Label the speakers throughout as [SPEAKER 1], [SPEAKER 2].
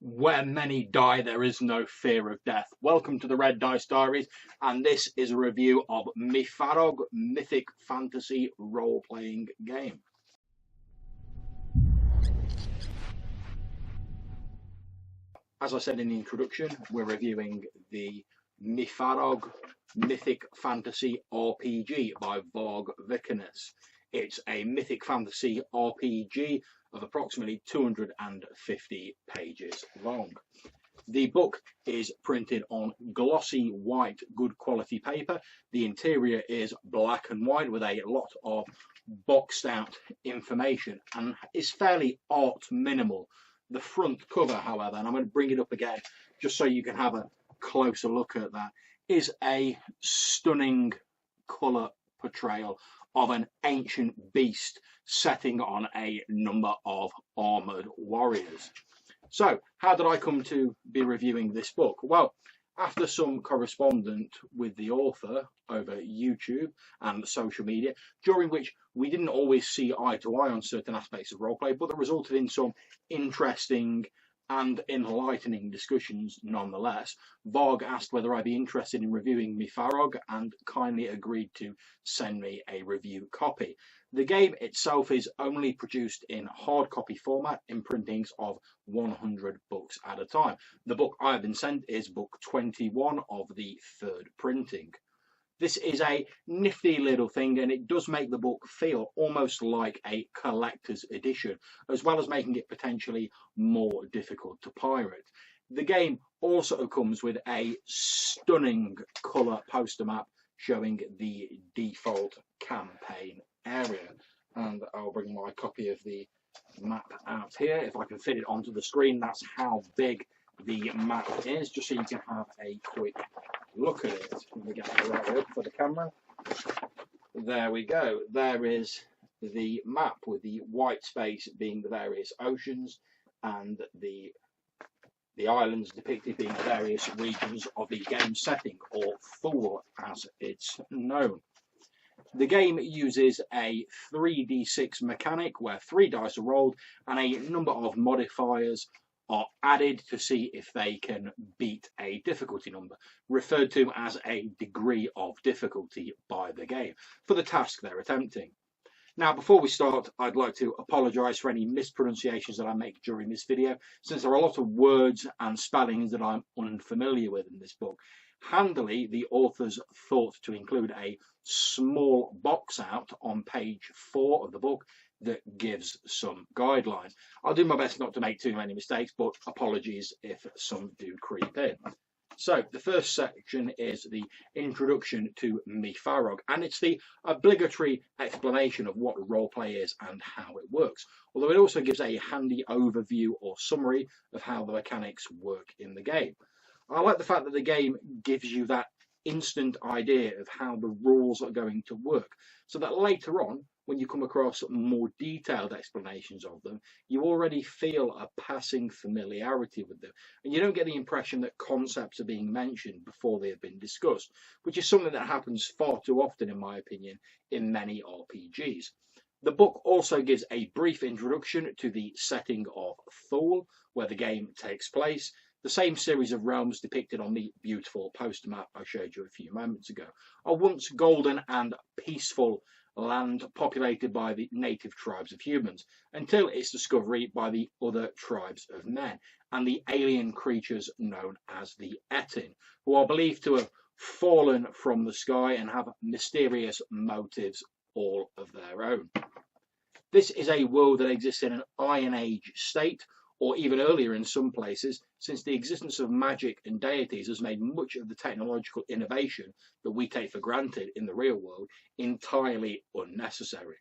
[SPEAKER 1] Where many die, there is no fear of death. Welcome to the Red Dice Diaries, and this is a review of MYFAROG, Mythic Fantasy Role-Playing Game. As I said in the introduction, we're reviewing the MYFAROG Mythic Fantasy RPG by Varg Vikernes. It's a Mythic Fantasy RPG of approximately 250 pages long. The book is printed on glossy white, good quality paper. The interior is black and white with a lot of boxed out information and is fairly art minimal. The front cover, however, and I'm going to bring it up again just so you can have a closer look at that, is a stunning colour portrayal of an ancient beast setting on a number of armoured warriors. So, how did I come to be reviewing this book? Well, after some correspondence with the author over YouTube and social media, during which we didn't always see eye to eye on certain aspects of roleplay, but that resulted in some interesting and enlightening discussions nonetheless, Varg asked whether I'd be interested in reviewing MYFAROG and kindly agreed to send me a review copy. The game itself is only produced in hard copy format in printings of 100 books at a time. The book I have been sent is book 21 of the third printing. This is a nifty little thing, and it does make the book feel almost like a collector's edition, as well as making it potentially more difficult to pirate. The game also comes with a stunning colour poster map showing the default campaign area. And I'll bring my copy of the map out here. If I can fit it onto the screen, that's how big the map is, just so you can have a quick look at it. Let me get that right up for the camera. There we go. There is the map with the white space being the various oceans and the islands depicted being the various regions of the game setting, or Thule as it's known. The game uses a 3d6 mechanic where 3 dice are rolled and a number of modifiers are added to see if they can beat a difficulty number, referred to as a degree of difficulty by the game, for the task they're attempting. Now, before we start, I'd like to apologise for any mispronunciations that I make during this video, since there are a lot of words and spellings that I'm unfamiliar with in this book. Handily, the authors thought to include a small box out on page 4 of the book that gives some guidelines. I'll do my best not to make too many mistakes, but apologies if some do creep in. So the first section is the introduction to MYFAROG, and it's the obligatory explanation of what roleplay is and how it works, although it also gives a handy overview or summary of how the mechanics work in the game. I like the fact that the game gives you that instant idea of how the rules are going to work, so that later on, when you come across more detailed explanations of them, you already feel a passing familiarity with them, and you don't get the impression that concepts are being mentioned before they have been discussed, which is something that happens far too often, in my opinion, in many RPGs. The book also gives a brief introduction to the setting of Thule, where the game takes place. The same series of realms depicted on the beautiful poster map I showed you a few moments ago are once golden and peaceful land populated by the native tribes of humans, until its discovery by the other tribes of men and the alien creatures known as the Etin, who are believed to have fallen from the sky and have mysterious motives all of their own. This is a world that exists in an Iron Age state, or even earlier in some places, since the existence of magic and deities has made much of the technological innovation that we take for granted in the real world entirely unnecessary.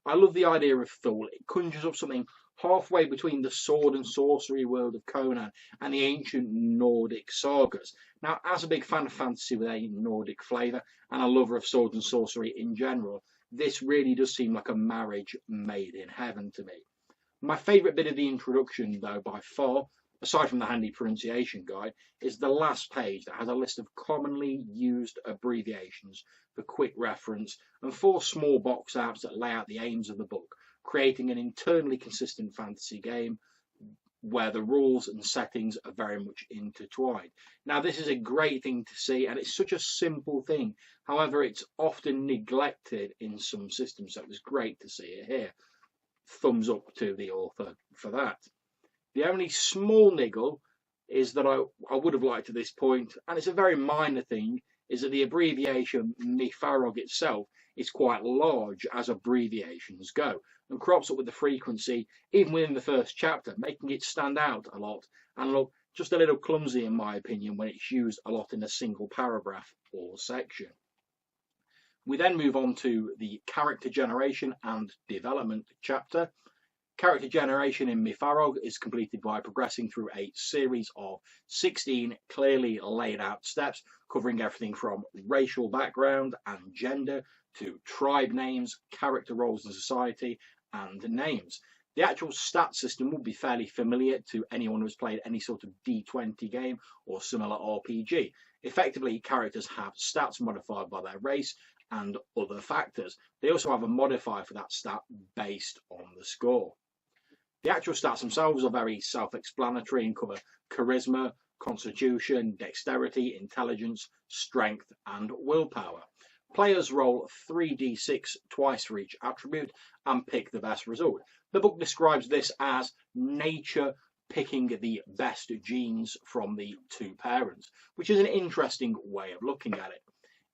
[SPEAKER 1] I love the idea of Thule. It conjures up something halfway between the sword and sorcery world of Conan and the ancient Nordic sagas. Now, as a big fan of fantasy with a Nordic flavour and a lover of sword and sorcery in general, this really does seem like a marriage made in heaven to me. My favourite bit of the introduction, though, by far, aside from the handy pronunciation guide, is the last page that has a list of commonly used abbreviations for quick reference and 4 small box outs that lay out the aims of the book, creating an internally consistent fantasy game where the rules and settings are very much intertwined. Now, this is a great thing to see, and it's such a simple thing. However, it's often neglected in some systems, so it was great to see it here. Thumbs up to the author for that. The only small niggle is that I would have liked at this point, and it's a very minor thing, is that the abbreviation MYFAROG itself is quite large as abbreviations go, and crops up with the frequency even within the first chapter, making it stand out a lot and look just a little clumsy in my opinion when it's used a lot in a single paragraph or section. We then move on to the character generation and development chapter. Character generation in MYFAROG is completed by progressing through a series of 16 clearly laid out steps covering everything from racial background and gender to tribe names, character roles in society, and names. The actual stat system will be fairly familiar to anyone who's played any sort of D20 game or similar RPG. Effectively, characters have stats modified by their race and other factors. They also have a modifier for that stat based on the score. The actual stats themselves are very self-explanatory and cover charisma, constitution, dexterity, intelligence, strength, and willpower. Players roll 3d6 twice for each attribute and pick the best result. The book describes this as nature picking the best genes from the two parents, which is an interesting way of looking at it.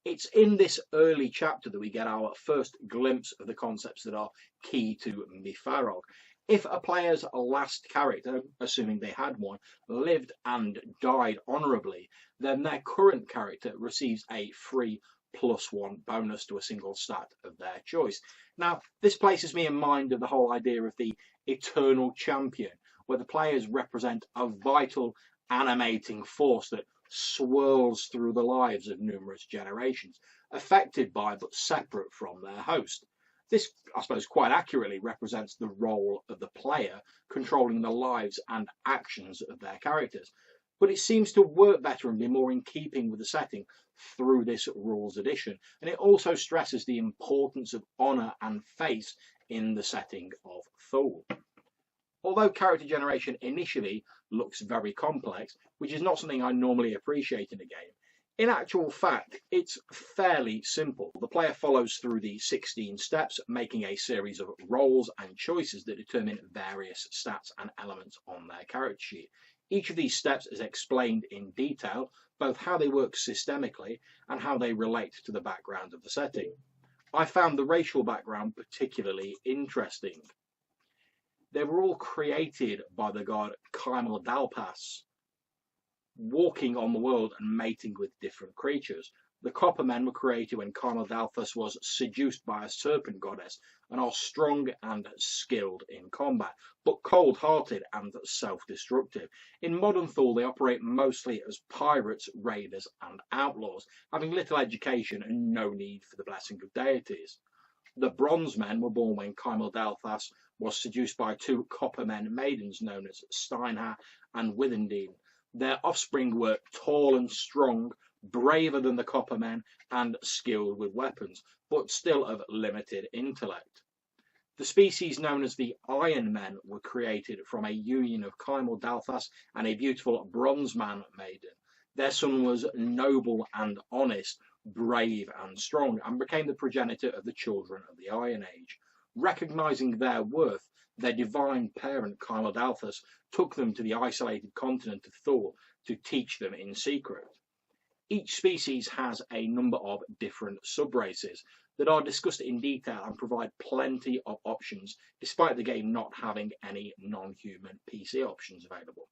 [SPEAKER 1] It's in this early chapter that we get our first glimpse of the concepts that are key to MYFAROG. If a player's last character, assuming they had one, lived and died honourably, then their current character receives a free +1 bonus to a single stat of their choice. Now, this places me in mind of the whole idea of the eternal champion, where the players represent a vital, animating force that swirls through the lives of numerous generations, affected by but separate from their host. This, I suppose, quite accurately represents the role of the player controlling the lives and actions of their characters. But it seems to work better and be more in keeping with the setting through this rules edition. And it also stresses the importance of honour and faith in the setting of Thule. Although character generation initially looks very complex, which is not something I normally appreciate in a game, in actual fact, it's fairly simple. The player follows through the 16 steps, making a series of rolls and choices that determine various stats and elements on their character sheet. Each of these steps is explained in detail, both how they work systemically and how they relate to the background of the setting. I found the racial background particularly interesting. They were all created by the god Kaimal Dalpas, walking on the world and mating with different creatures. The Copper Men were created when Kaimal Dalpas was seduced by a serpent goddess and are strong and skilled in combat, but cold-hearted and self-destructive. In modern Thule, they operate mostly as pirates, raiders, and outlaws, having little education and no need for the blessing of deities. The Bronze Men were born when Kaimal Dalpas was seduced by two Copper Men maidens known as Steinha and Withendine. Their offspring were tall and strong, braver than the Copper Men, and skilled with weapons, but still of limited intellect. The species known as the Iron Men were created from a union of Kaimal Dalpas and a beautiful Bronze Man maiden. Their son was noble and honest, brave and strong, and became the progenitor of the children of the Iron Age. Recognizing their worth, their divine parent Kaimal Dalpas took them to the isolated continent of Thor to teach them in secret. Each species has a number of different subraces that are discussed in detail and provide plenty of options, despite the game not having any non-human PC options available.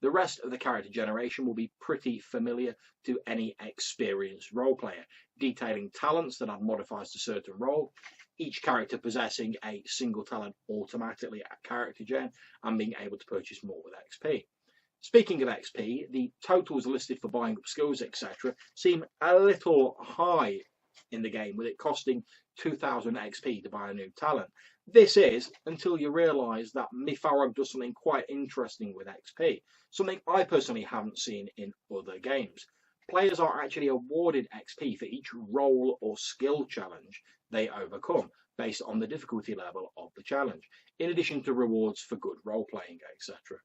[SPEAKER 1] The rest of the character generation will be pretty familiar to any experienced role player, detailing talents that add modifiers to certain roles, each character possessing a single talent automatically at character gen and being able to purchase more with XP. Speaking of XP, the totals listed for buying up skills, etc. seem a little high in the game, with it costing 2,000 XP to buy a new talent. This is until you realise that MYFAROG does something quite interesting with XP, something I personally haven't seen in other games. Players are actually awarded XP for each role or skill challenge they overcome, based on the difficulty level of the challenge, in addition to rewards for good role-playing, etc.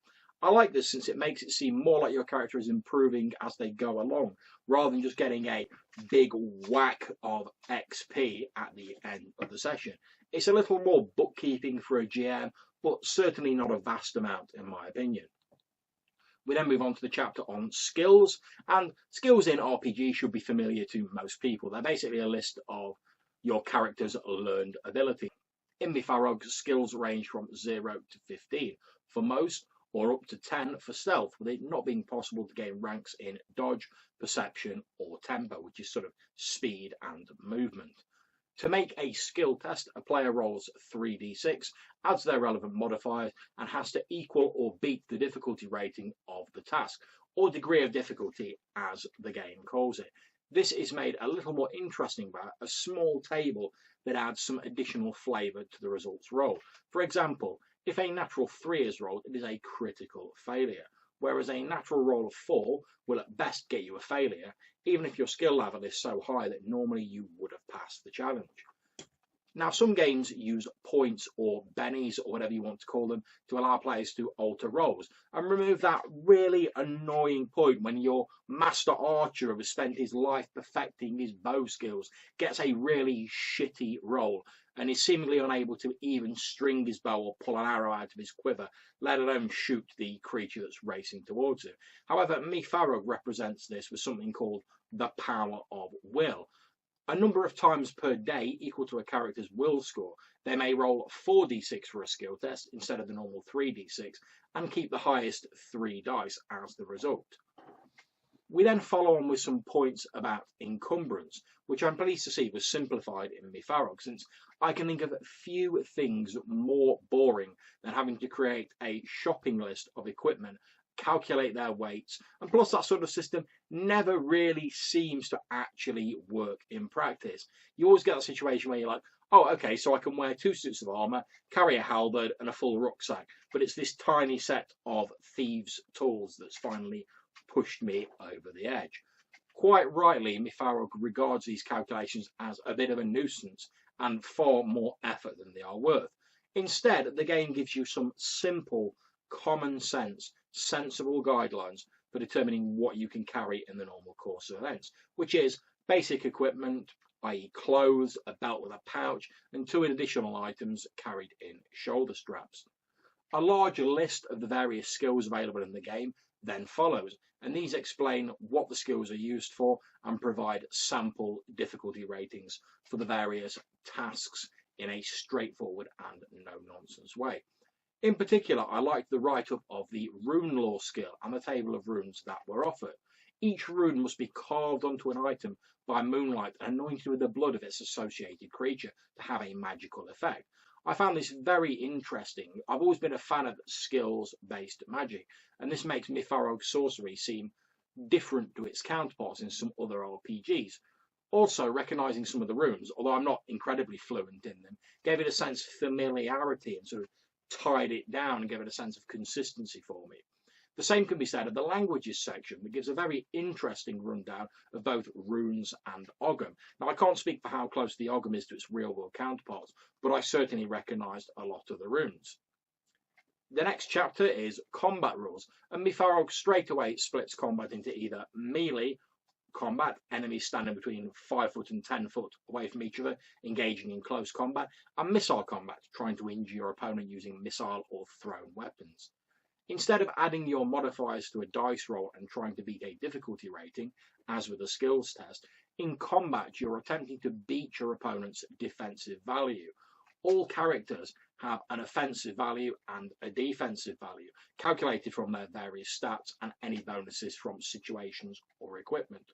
[SPEAKER 1] I like this since it makes it seem more like your character is improving as they go along, rather than just getting a big whack of XP at the end of the session. It's a little more bookkeeping for a GM, but certainly not a vast amount in my opinion. We then move on to the chapter on skills, and skills in RPG should be familiar to most people. They're basically a list of your character's learned ability. In MYFAROG, skills range from 0 to 15 for most, or up to 10 for stealth, with it not being possible to gain ranks in dodge, perception, or tempo, which is sort of speed and movement. To make a skill test, a player rolls 3d6, adds their relevant modifiers, and has to equal or beat the difficulty rating of the task, or degree of difficulty as the game calls it. This is made a little more interesting by a small table that adds some additional flavour to the results roll. For example, if a natural 3 is rolled, it is a critical failure, whereas a natural roll of 4 will at best get you a failure, even if your skill level is so high that normally you would have passed the challenge. Now, some games use points or bennies, or whatever you want to call them, to allow players to alter rolls and remove that really annoying point when your master archer who has spent his life perfecting his bow skills gets a really shitty roll and is seemingly unable to even string his bow or pull an arrow out of his quiver, let alone shoot the creature that's racing towards him. However, MYFAROG represents this with something called the power of will. A number of times per day equal to a character's will score. They may roll 4d6 for a skill test instead of the normal 3d6 and keep the highest 3 dice as the result. We then follow on with some points about encumbrance, which I'm pleased to see was simplified in MYFAROG, since I can think of few things more boring than having to create a shopping list of equipment, calculate their weights, and plus that sort of system never really seems to actually work in practice. You always get a situation where you're like, oh, okay, so I can wear 2 suits of armour, carry a halberd and a full rucksack, but it's this tiny set of thieves' tools that's finally pushed me over the edge. Quite rightly, MYFAROG regards these calculations as a bit of a nuisance and far more effort than they are worth. Instead, the game gives you some simple, common sense, sensible guidelines for determining what you can carry in the normal course of events, which is basic equipment, i.e. clothes, a belt with a pouch, and 2 additional items carried in shoulder straps. A large list of the various skills available in the game then follows, and these explain what the skills are used for and provide sample difficulty ratings for the various tasks in a straightforward and no-nonsense way. In particular, I liked the write-up of the rune lore skill and the table of runes that were offered. Each rune must be carved onto an item by moonlight and anointed with the blood of its associated creature to have a magical effect. I found this very interesting. I've always been a fan of skills-based magic, and this makes MYFAROG sorcery seem different to its counterparts in some other RPGs. Also, recognising some of the runes, although I'm not incredibly fluent in them, gave it a sense of familiarity and sort of tied it down and gave it a sense of consistency for me. The same can be said of the languages section, that gives a very interesting rundown of both runes and Ogham. Now, I can't speak for how close the Ogham is to its real-world counterparts, but I certainly recognised a lot of the runes. The next chapter is combat rules, and MYFAROG straight away splits combat into either melee combat, enemies standing between 5 foot and 10 foot away from each other, engaging in close combat, and missile combat, trying to injure your opponent using missile or thrown weapons. Instead of adding your modifiers to a dice roll and trying to beat a difficulty rating, as with a skills test, in combat you're attempting to beat your opponent's defensive value. All characters have an offensive value and a defensive value, calculated from their various stats and any bonuses from situations or equipment.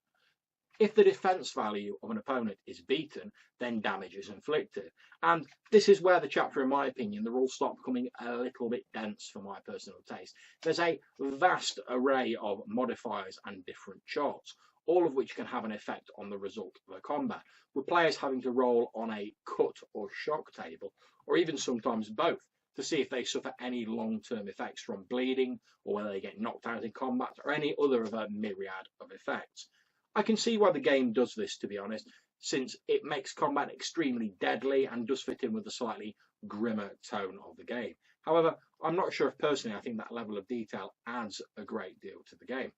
[SPEAKER 1] If the defense value of an opponent is beaten, then damage is inflicted. And this is where the chapter, in my opinion, the rules start becoming a little bit dense for my personal taste. There's a vast array of modifiers and different charts, all of which can have an effect on the result of a combat, with players having to roll on a cut or shock table, or even sometimes both, to see if they suffer any long-term effects from bleeding, or whether they get knocked out in combat, or any other of a myriad of effects. I can see why the game does this, to be honest, since it makes combat extremely deadly and does fit in with the slightly grimmer tone of the game. However, I'm not sure if personally I think that level of detail adds a great deal to the game.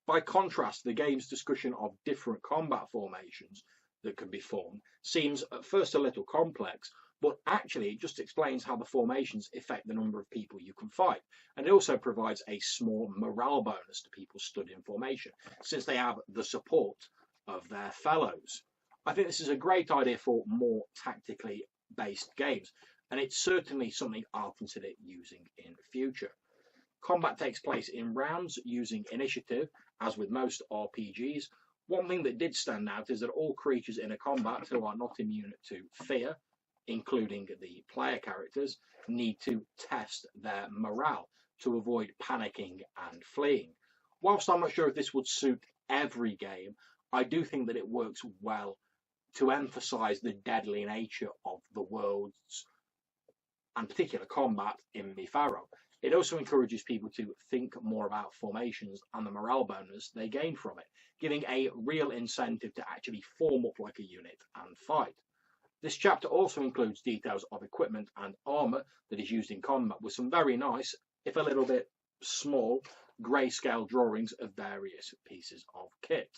[SPEAKER 1] By contrast, the game's discussion of different combat formations that can be formed seems at first a little complex, but actually it just explains how the formations affect the number of people you can fight, and it also provides a small morale bonus to people stood in formation, since they have the support of their fellows. I think this is a great idea for more tactically based games, and it's certainly something I'll consider using in the future. Combat takes place in rounds using initiative, as with most RPGs. One thing that did stand out is that all creatures in a combat who are not immune to fear, including the player characters, need to test their morale to avoid panicking and fleeing. Whilst I'm not sure if this would suit every game, I do think that it works well to emphasise the deadly nature of the worlds and particular combat in MYFAROG. It also encourages people to think more about formations and the morale bonus they gain from it, giving a real incentive to actually form up like a unit and fight. This chapter also includes details of equipment and armour that is used in combat, with some very nice, if a little bit small, grayscale drawings of various pieces of kit.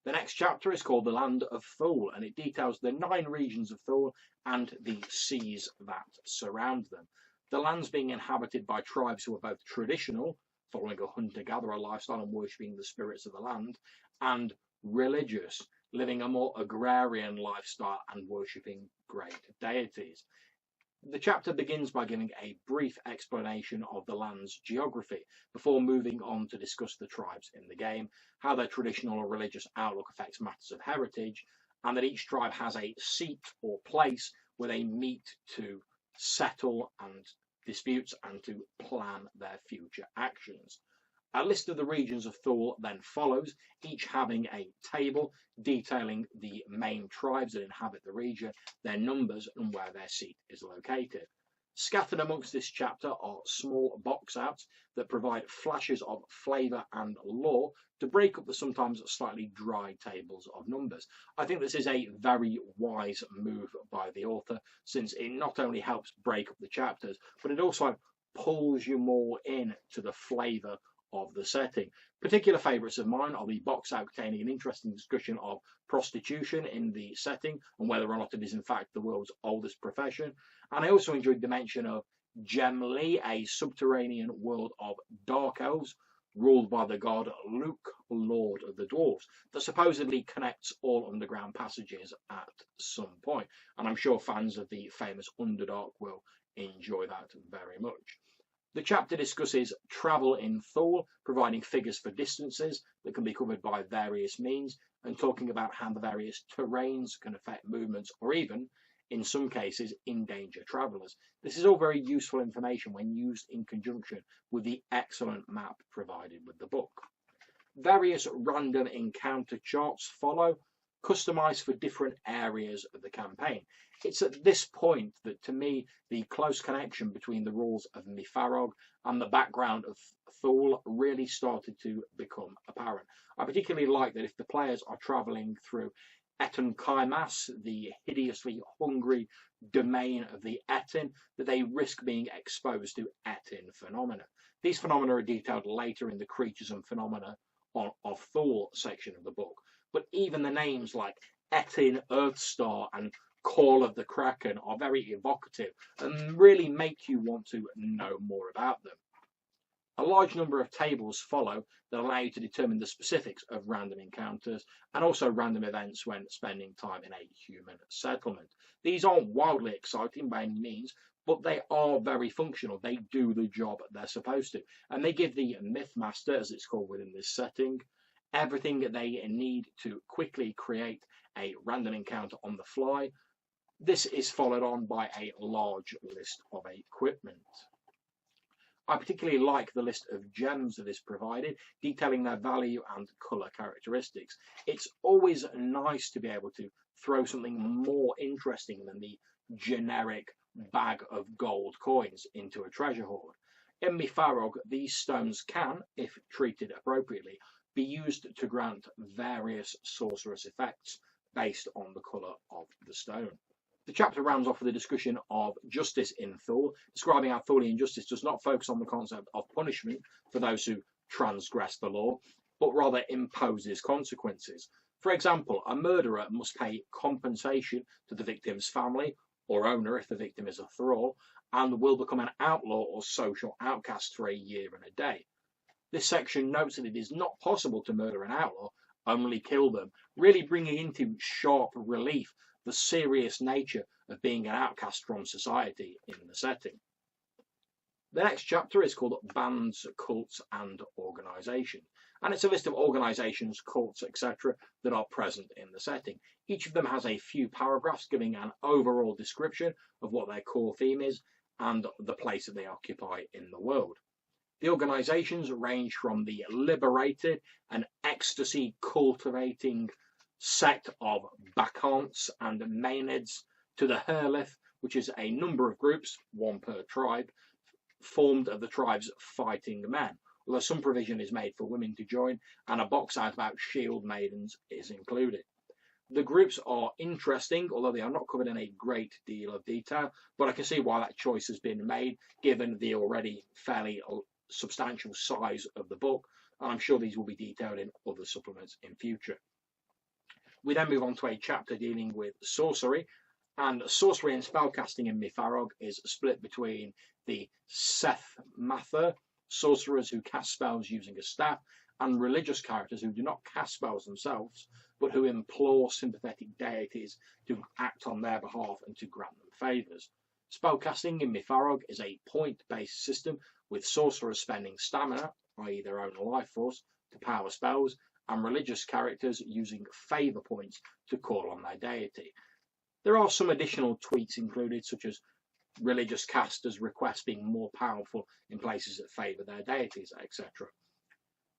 [SPEAKER 1] The next chapter is called The Land of Thule, and it details the 9 regions of Thule and the seas that surround them. The lands being inhabited by tribes who are both traditional, following a hunter-gatherer lifestyle and worshipping the spirits of the land, and religious, living a more agrarian lifestyle and worshipping great deities. The chapter begins by giving a brief explanation of the land's geography before moving on to discuss the tribes in the game, how their traditional or religious outlook affects matters of heritage, and that each tribe has a seat or place where they meet to settle and disputes and to plan their future actions. A list of the regions of Thule then follows, each having a table detailing the main tribes that inhabit the region, their numbers and where their seat is located. Scattered amongst this chapter are small box outs that provide flashes of flavour and lore to break up the sometimes slightly dry tables of numbers. I think this is a very wise move by the author, since it not only helps break up the chapters, but it also pulls you more in to the flavour of the setting. Particular favourites of mine are the box out containing an interesting discussion of prostitution in the setting and whether or not it is in fact the world's oldest profession. And I also enjoyed the mention of Gemli, a subterranean world of dark elves ruled by the god Luke, Lord of the Dwarves, that supposedly connects all underground passages at some point. And I'm sure fans of the famous Underdark will enjoy that very much. The chapter discusses travel in Thule, providing figures for distances that can be covered by various means, and talking about how the various terrains can affect movements or even, in some cases, endanger travellers. This is all very useful information when used in conjunction with the excellent map provided with the book. Various random encounter charts follow, customised for different areas of the campaign. It's at this point that, to me, the close connection between the rules of MYFAROG and the background of Thule really started to become apparent. I particularly like that if the players are travelling through Encumbrance, the hideously hungry domain of the Etin, that they risk being exposed to Etin phenomena. These phenomena are detailed later in the Creatures and Phenomena of Thule section of the book, but even the names like Etin Earthstar and Call of the Kraken are very evocative and really make you want to know more about them. A large number of tables follow that allow you to determine the specifics of random encounters and also random events when spending time in a human settlement. These aren't wildly exciting by any means, but they are very functional. They do the job they're supposed to, and they give the Mythmaster, as it's called within this setting, everything that they need to quickly create a random encounter on the fly. This is followed on by a large list of equipment. I particularly like the list of gems that is provided, detailing their value and colour characteristics. It's always nice to be able to throw something more interesting than the generic bag of gold coins into a treasure hoard. In MYFAROG, these stones can, if treated appropriately, be used to grant various sorcerous effects based on the colour of the stone. The chapter rounds off with a discussion of justice in Thor, describing how Thorian justice does not focus on the concept of punishment for those who transgress the law, but rather imposes consequences. For example, a murderer must pay compensation to the victim's family or owner if the victim is a thrall, and will become an outlaw or social outcast for a year and a day. This section notes that it is not possible to murder an outlaw, only kill them, really bringing into sharp relief the serious nature of being an outcast from society in the setting. The next chapter is called Bands, Cults and Organisation, and it's a list of organisations, cults, etc. that are present in the setting. Each of them has a few paragraphs giving an overall description of what their core theme is and the place that they occupy in the world. The organisations range from the liberated and ecstasy cultivating sect of Bacchantes and Maenads to the Herlith, which is a number of groups, one per tribe, formed of the tribe's fighting men, although some provision is made for women to join, and a box out about shield maidens is included. The groups are interesting, although they are not covered in a great deal of detail, but I can see why that choice has been made, given the already fairly substantial size of the book, and I'm sure these will be detailed in other supplements in future. We then move on to a chapter dealing with sorcery, and sorcery and spellcasting in MYFAROG is split between the Seth Mather, sorcerers who cast spells using a staff, and religious characters who do not cast spells themselves, but who implore sympathetic deities to act on their behalf and to grant them favours. Spellcasting in MYFAROG is a point-based system, with sorcerers spending stamina, i.e. their own life force, to power spells, and religious characters using favour points to call on their deity. There are some additional tweaks included, such as religious casters' requests being more powerful in places that favour their deities, etc.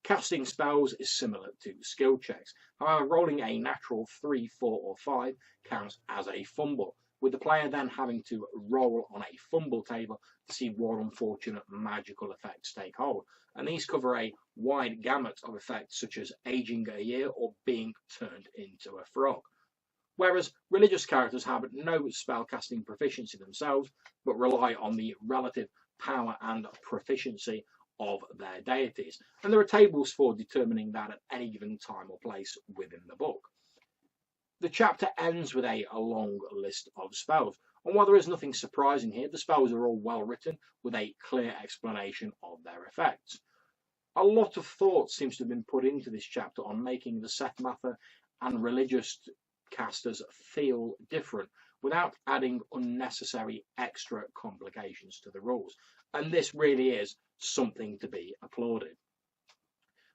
[SPEAKER 1] Casting spells is similar to skill checks. However, rolling a natural 3, 4 or 5 counts as a fumble, with the player then having to roll on a fumble table to see what unfortunate magical effects take hold. And these cover a wide gamut of effects, such as aging a year or being turned into a frog. Whereas religious characters have no spellcasting proficiency themselves, but rely on the relative power and proficiency of their deities. And there are tables for determining that at any given time or place within the book. The chapter ends with a long list of spells, and while there is nothing surprising here, the spells are all well written with a clear explanation of their effects. A lot of thought seems to have been put into this chapter on making the Seth Mather and religious casters feel different without adding unnecessary extra complications to the rules, and this really is something to be applauded.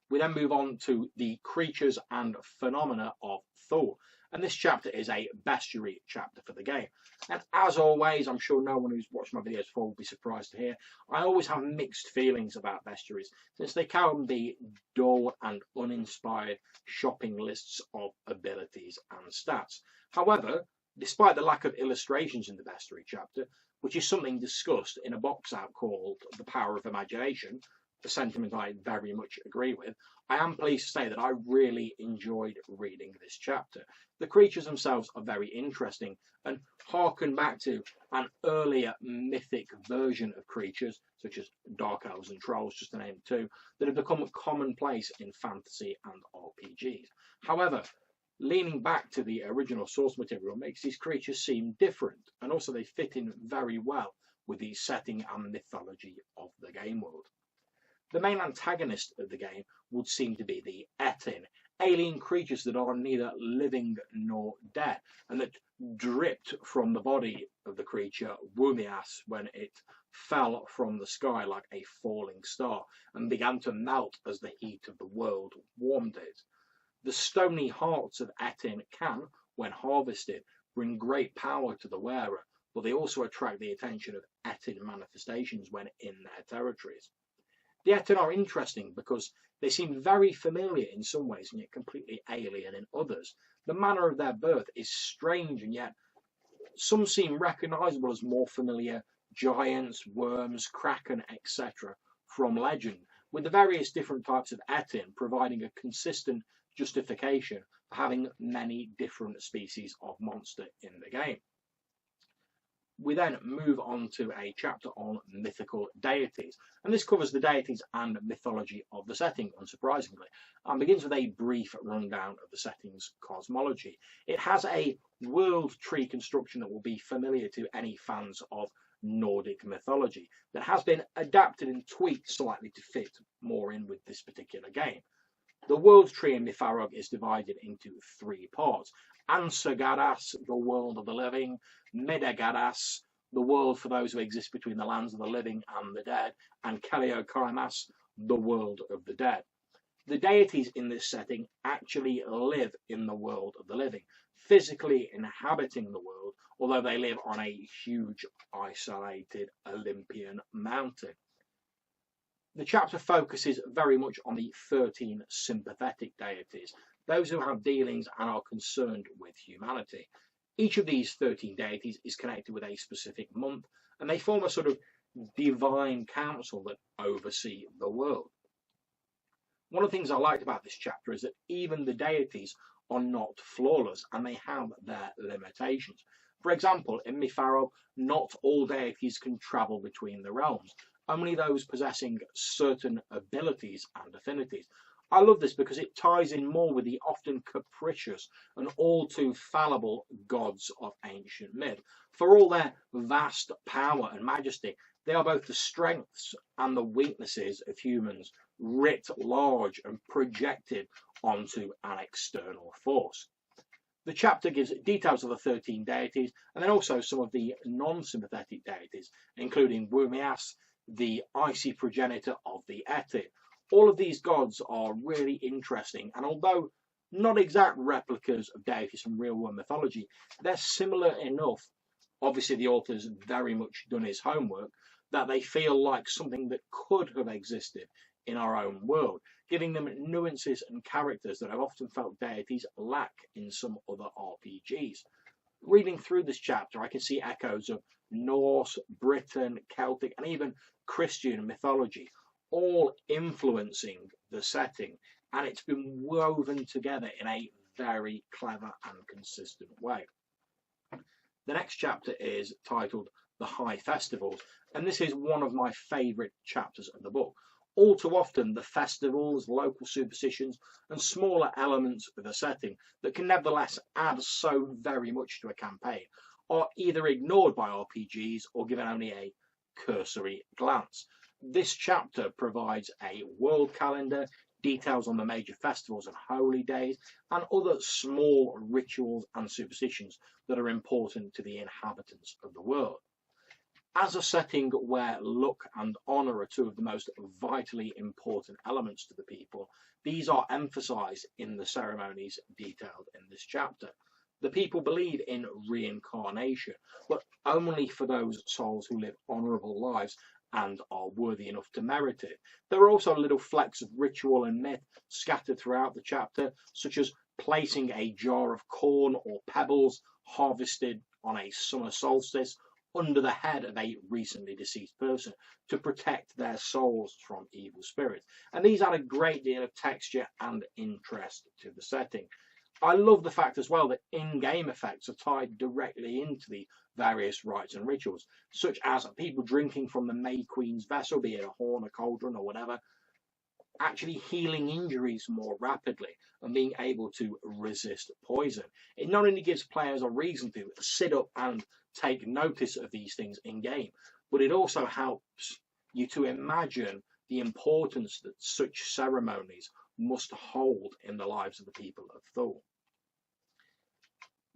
[SPEAKER 1] We then move on to the creatures and phenomena of Thor, and this chapter is a bestiary chapter for the game. And as always, I'm sure no one who's watched my videos before will be surprised to hear, I always have mixed feelings about bestiaries, since they can be dull and uninspired shopping lists of abilities and stats. However, despite the lack of illustrations in the bestiary chapter, which is something discussed in a box out called The Power of Imagination, a sentiment I very much agree with, I am pleased to say that I really enjoyed reading this chapter. The creatures themselves are very interesting and harken back to an earlier mythic version of creatures, such as dark elves and trolls, just to name two, that have become commonplace in fantasy and RPGs. However, leaning back to the original source material makes these creatures seem different, and also they fit in very well with the setting and mythology of the game world. The main antagonist of the game would seem to be the Etin, alien creatures that are neither living nor dead, and that dripped from the body of the creature Wumias when it fell from the sky like a falling star and began to melt as the heat of the world warmed it. The stony hearts of Etin can, when harvested, bring great power to the wearer, but they also attract the attention of Etin manifestations when in their territories. The Etin are interesting because they seem very familiar in some ways and yet completely alien in others. The manner of their birth is strange, and yet some seem recognisable as more familiar giants, worms, kraken, etc. from legend, with the various different types of Etin providing a consistent justification having many different species of monster in the game. We then move on to a chapter on mythical deities, and this covers the deities and mythology of the setting, unsurprisingly, and begins with a brief rundown of the setting's cosmology. It has a world tree construction that will be familiar to any fans of Nordic mythology, that has been adapted and tweaked slightly to fit more in with this particular game. The world tree in MYFAROG is divided into 3 parts. Ansagadas, the world of the living; Midagadas, the world for those who exist between the lands of the living and the dead; and Kaliokarimas, the world of the dead. The deities in this setting actually live in the world of the living, physically inhabiting the world, although they live on a huge, isolated Olympian mountain. The chapter focuses very much on the 13 sympathetic deities, those who have dealings and are concerned with humanity. Each of these 13 deities is connected with a specific month, and they form a sort of divine council that oversee the world. One of the things I liked about this chapter is that even the deities are not flawless, and they have their limitations. For example, in MYFAROG, not all deities can travel between the realms, only those possessing certain abilities and affinities. I love this because it ties in more with the often capricious and all too fallible gods of ancient myth. For all their vast power and majesty, they are both the strengths and the weaknesses of humans, writ large and projected onto an external force. The chapter gives details of the 13 deities and then also some of the non-sympathetic deities, including Wumias, the icy progenitor of the Eti. All of these gods are really interesting, and although not exact replicas of deities from real-world mythology, they're similar enough. Obviously, the author's very much done his homework, that they feel like something that could have existed in our own world, giving them nuances and characters that I've often felt deities lack in some other RPGs. Reading through this chapter, I can see echoes of Norse, Britain, Celtic, and even Christian mythology, all influencing the setting, and it's been woven together in a very clever and consistent way. The next chapter is titled The High Festivals, and this is one of my favourite chapters of the book. All too often, the festivals, local superstitions, and smaller elements of the setting that can nevertheless add so very much to a campaign are either ignored by RPGs or given only a cursory glance. This chapter provides a world calendar, details on the major festivals and holy days, and other small rituals and superstitions that are important to the inhabitants of the world. As a setting where luck and honour are 2 of the most vitally important elements to the people, these are emphasised in the ceremonies detailed in this chapter. The people believe in reincarnation, but only for those souls who live honourable lives and are worthy enough to merit it. There are also little flecks of ritual and myth scattered throughout the chapter, such as placing a jar of corn or pebbles harvested on a summer solstice under the head of a recently deceased person to protect their souls from evil spirits. And these add a great deal of texture and interest to the setting. I love the fact as well that in-game effects are tied directly into the various rites and rituals, such as people drinking from the May Queen's vessel, be it a horn, a cauldron, or whatever, actually healing injuries more rapidly and being able to resist poison. It not only gives players a reason to sit up and take notice of these things in-game, but it also helps you to imagine the importance that such ceremonies must hold in the lives of the people of Thor.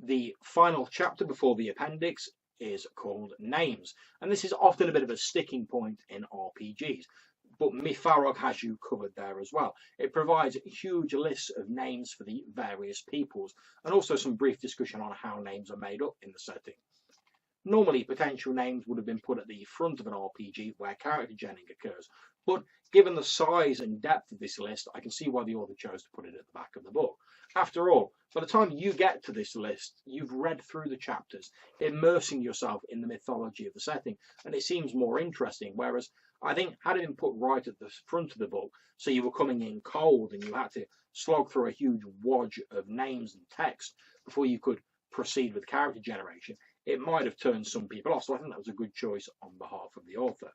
[SPEAKER 1] The final chapter before the appendix is called Names, and this is often a bit of a sticking point in RPGs, but MYFAROG has you covered there as well. It provides huge lists of names for the various peoples, and also some brief discussion on how names are made up in the setting. Normally, potential names would have been put at the front of an RPG where character genning occurs, but given the size and depth of this list, I can see why the author chose to put it at the back of the book. After all, by the time you get to this list, you've read through the chapters, immersing yourself in the mythology of the setting, and it seems more interesting, whereas I think had it been put right at the front of the book, so you were coming in cold and you had to slog through a huge wodge of names and text before you could proceed with character generation, it might have turned some people off. So I think that was a good choice on behalf of the author.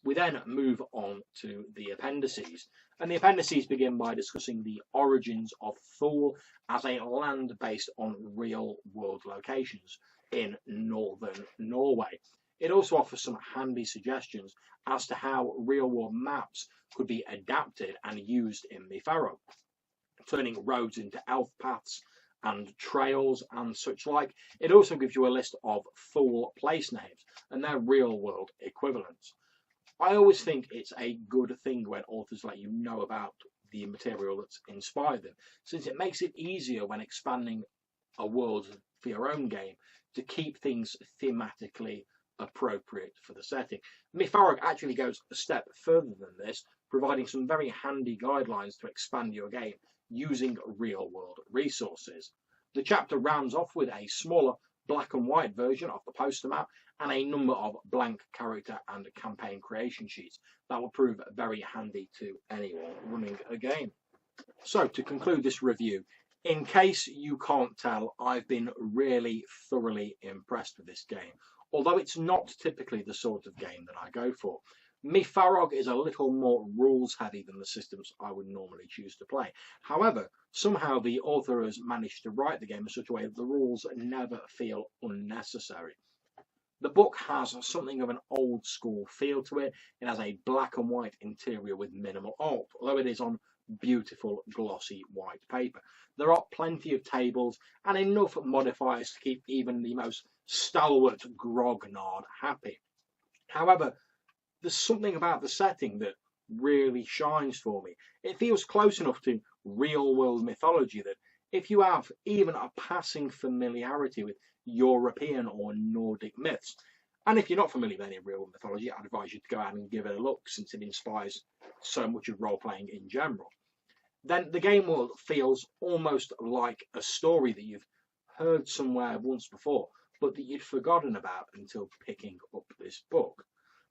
[SPEAKER 1] We then move on to the appendices, and the appendices begin by discussing the origins of Thule as a land based on real-world locations in northern Norway. It also offers some handy suggestions as to how real-world maps could be adapted and used in MYFAROG, turning roads into elf paths and trails and such like. It also gives you a list of Thule place names and their real-world equivalents. I always think it's a good thing when authors let you know about the material that's inspired them, since it makes it easier when expanding a world for your own game to keep things thematically appropriate for the setting. MYFAROG actually goes a step further than this, providing some very handy guidelines to expand your game using real-world resources. The chapter rounds off with a smaller black and white version of the poster map and a number of blank character and campaign creation sheets that will prove very handy to anyone running a game. So to conclude this review, in case you can't tell, I've been really thoroughly impressed with this game, although it's not typically the sort of game that I go for. MYFAROG is a little more rules heavy than the systems I would normally choose to play. However, somehow the author has managed to write the game in such a way that the rules never feel unnecessary. The book has something of an old school feel to it. It has a black and white interior with minimal art, although it is on beautiful glossy white paper. There are plenty of tables and enough modifiers to keep even the most stalwart grognard happy. However, there's something about the setting that really shines for me. It feels close enough to real-world mythology that if you have even a passing familiarity with European or Nordic myths, and if you're not familiar with any real mythology, I'd advise you to go out and give it a look, since it inspires so much of role-playing in general, then the game world feels almost like a story that you've heard somewhere once before, but that you'd forgotten about until picking up this book.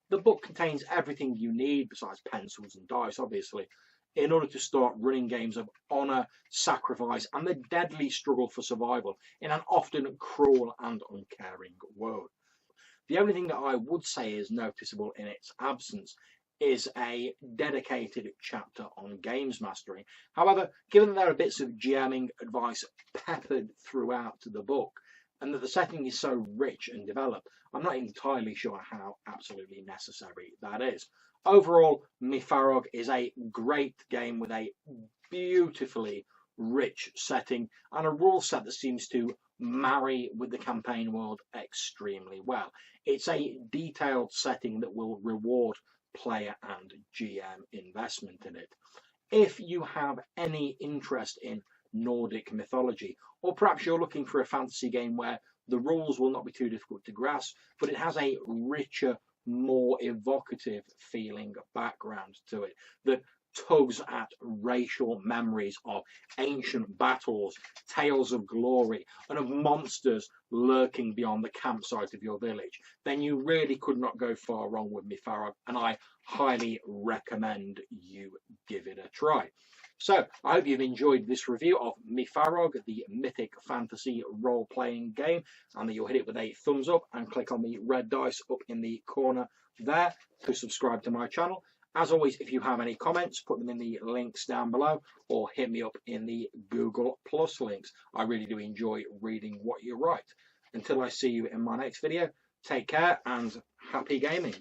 [SPEAKER 1] The book contains everything you need, besides pencils and dice, obviously, in order to start running games of honour, sacrifice, and the deadly struggle for survival in an often cruel and uncaring world. The only thing that I would say is noticeable in its absence is a dedicated chapter on games mastering. However, given that there are bits of GMing advice peppered throughout the book, and that the setting is so rich and developed, I'm not entirely sure how absolutely necessary that is. Overall, MYFAROG is a great game with a beautifully rich setting and a rule set that seems to marry with the campaign world extremely well. It's a detailed setting that will reward player and GM investment in it. If you have any interest in Nordic mythology, or perhaps you're looking for a fantasy game where the rules will not be too difficult to grasp, but it has a richer, more evocative feeling background to it that tugs at racial memories of ancient battles, tales of glory, and of monsters lurking beyond the campsite of your village, then you really could not go far wrong with MYFAROG, and I highly recommend you give it a try. So, I hope you've enjoyed this review of MYFAROG, the mythic fantasy role-playing game, and that you'll hit it with a thumbs up and click on the red dice up in the corner there to subscribe to my channel. As always, if you have any comments, put them in the links down below, or hit me up in the Google Plus links. I really do enjoy reading what you write. Until I see you in my next video, take care and happy gaming.